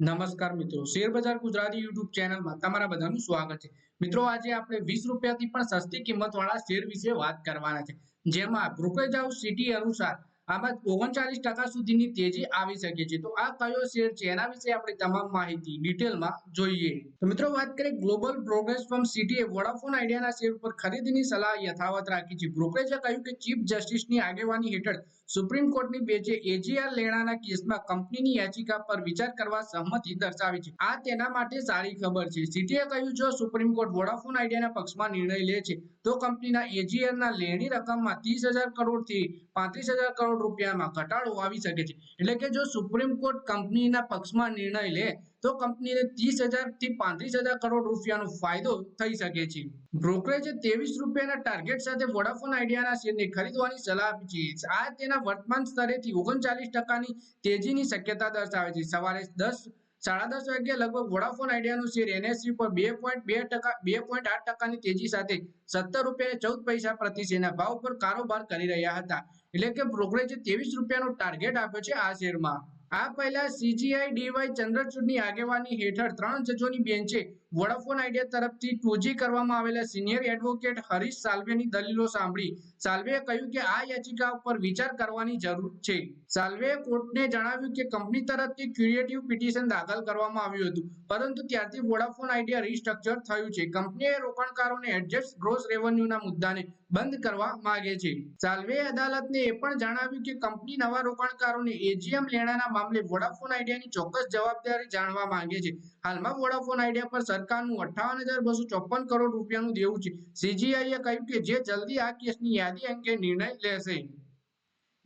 નમસ્કાર મિત્રો, શેર બજાર ગુજરાતી યુટ્યુબ ચેનલમાં તમારા બધાનું સ્વાગત છે। મિત્રો, આજે આપણે 20 રૂપિયાથી પણ સસ્તી કિંમતવાળા શેર વિશે વાત કરવાના છે, જેમાં બ્રોકરેજ હાઉસ સિટી અનુસાર આમાં 39% સુધીની તેજી આવી શકે છે। તો આ કયો શેર છે એના વિશે આપણે તમામ માહિતી ડિટેલમાં જોઈએ। તો મિત્રો, વાત કરીએ ગ્લોબલ બ્રોકરેજ ફર્મ સિટીએ વોડાફોન આઈડિયાના શેર પર ખરીદીની સલાહ યથાવત રાખી છે। બ્રોકરેજે કહ્યું કે ચીફ જસ્ટિસની આગેવાની હેઠળ સુપ્રીમ કોર્ટની બેન્ચે એજીઆર લેણાના કેસમાં કંપનીની યાચિકા પર વિચાર કરવા સહમતિ દર્શાવી છે। આ તેના માટે સારી ખબર છે। સિટીએ કહ્યું, જો સુપ્રીમ કોર્ટ વોડાફોન આઈડિયાના પક્ષમાં નિર્ણય લે છે તો કંપનીના એજીઆરના લેણી રકમમાં 30,000 કરોડથી 35,000 કરોડ રૂપિયામાં ઘટાડો આવી શકે છે। એટલે કે જો સુપ્રીમ કોર્ટ કંપનીના પક્ષમાં નિર્ણય લે તો કંપનીને 30,000 થી 35,000 કરોડ રૂપિયાનો ફાયદો થઈ શકે છે। બ્રોકરેજે 23 રૂપિયાના ટાર્ગેટ સાથે વોડાફોન આઈડિયાના શેરને ખરીદવાની સલાહ આપી છે। આ તેના વર્તમાન સ્તરેથી 39%ની તેજીની શક્યતા દર્શાવે છે। સવારે 10:30 વાગ્યે લગભગ વોડાફોન આઈડિયાનો શેર એનએસઈ પર 2.8%ની તેજી સાથે 17 રૂપિયા 14 પૈસા પ્રતિ શેરના ભાવ પર કારોબાર કરી રહ્યા હતા। એટલે કે બ્રોકરેજે 23 રૂપિયાનો ટાર્ગેટ આપ્યો છે આ શેરમાં। આ પહેલા સીજીઆઈ ડીવાય ચંદ્રચૂડની આગેવાની હેઠળ 3 જજોની બેન્ચે વોડાફોન આઈડિયા તરફથી 2G કરવામાં આવેલા સિનિયર એડવોકેટ હરીશ સાલ્વેની દલીલો સાંભળી સાલ્વેએ કહ્યું કે આ યાચિકા પર વિચાર કરવાની જરૂર છે। સાલ્વેએ કોર્ટને જણાવ્યું કે કંપની તરફથી ક્યુરેટિવ પિટિશન દાખલ કરવામાં આવ્યું હતું, પરંતુ ત્યારથી વોડાફોન આઈડિયા રિસ્ટ્રક્ચર થયું છે। કંપનીએ રોકાણકારોને એડજસ્ટ ગ્રોસ રેવન્યુના મુદ્દાને બંધ કરવા માંગે છે। સાલ્વેએ અદાલતને એ પણ જણાવ્યું કે કંપની નવા રોકાણકારોને એજીએમ લેણાના મામલે વોડાફોન આઈડિયાની ચોક્કસ જવાબદારી જાણવા માંગે છે। હાલમાં વોડાફોન આઈડિયા પર સરકારનું 58,254 કરોડ રૂપિયાનું દેવું છે। સીજીઆઈએ કહ્યું કે જે જલ્દી આ કેસની યાદી અંગે નિર્ણય લેશે।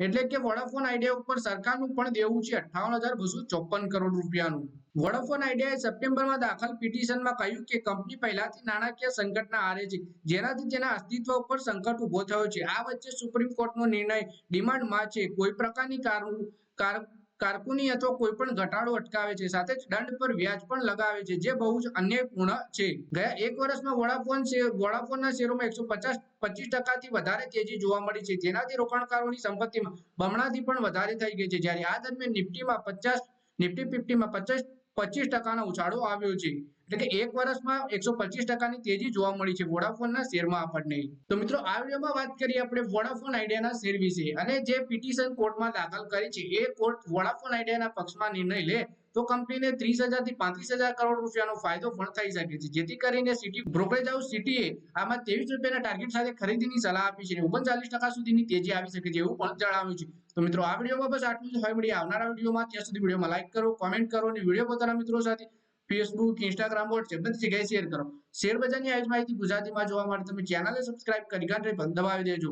એટલે કે વોડાફોન આઈડિયા ઉપર સરકારનું પણ દેવું છે 58,254 કરોડ રૂપિયાનું। વોડાફોન આઈડિયાએ સપ્ટેમ્બરમાં દાખલ પિટિશનમાં કહ્યું કે કંપની પહેલાથી નાણાકીય સંકટના આરે છે, જેનાથી તેના અસ્તિત્વ ઉપર સંકટ ઉભો થયો છે। આ વચ્ચે સુપ્રીમ કોર્ટનો નિર્ણય ડિમાન્ડમાં છે, કોઈ પ્રકારની કારકુની અથવા કોઈ પણ ઘટાડો અટકાવે છે, સાથે જ દંડ પર વ્યાજ પણ લગાવે છે, જે બહુ જ અન્યાયપૂર્ણ છે। ગયા એક વર્ષમાં વોડાફોનના શેરોમાં 125%થી વધારે તેજી જોવા મળી છે, જેનાથી રોકાણકારોની સંપત્તિમાં બમણાથી પણ વધારે થઈ ગઈ છે। જ્યારે આ દરમિયાન નિફ્ટી 50માં 25%નો ઉછાળો આવ્યો છે। એટલે કે એક વર્ષમાં 125%ની તેજી જોવા મળી છે વોડાફોનના શેરમાં આપણને। તો મિત્રો, આ વિડીયોમાં વાત કરીએ આપણે વોડાફોન આઈડિયાના શેર વિશે, અને જે પિટિશન કોર્ટમાં દાખલ કરી છે એ કોર્ટ વોડાફોન આઈડિયાના પક્ષમાં નિર્ણય લે તો કંપનીને 30,000 થી 35,000 કરોડ રૂપિયાનો ફાયદો પણ થઈ શકે છે, જેથી કરીને સિટી બ્રોકરેજ હાઉસ સિટીએ આમાં 23 રૂપિયાના ટાર્ગેટ સાથે ખરીદીની સલાહ આપી છે। 39% સુધીની તેજી આવી શકે છે એવું પણ જણાવ્યું છે। તો મિત્રો, આ વિડીયોમાં બસ આટલું જ। હવે મળીએ આવનારા વિડીયોમાં। ત્યાં સુધી વિડીયોમાં લાઈક કરો, કોમેન્ટ કરો અને વિડીયો પોતાના મિત્રો સાથે ફેસબુક, ઇન્સ્ટાગ્રામ, વોટ્સએપ બધી જગ્યાએ શેર કરો। શેર બજારની આવી જ માહિતી ગુજરાતીમાં જોવા માટે તમે ચેનલને સબસ્ક્રાઇબ કરી ઘંટડી પણ દબાવી દેજો।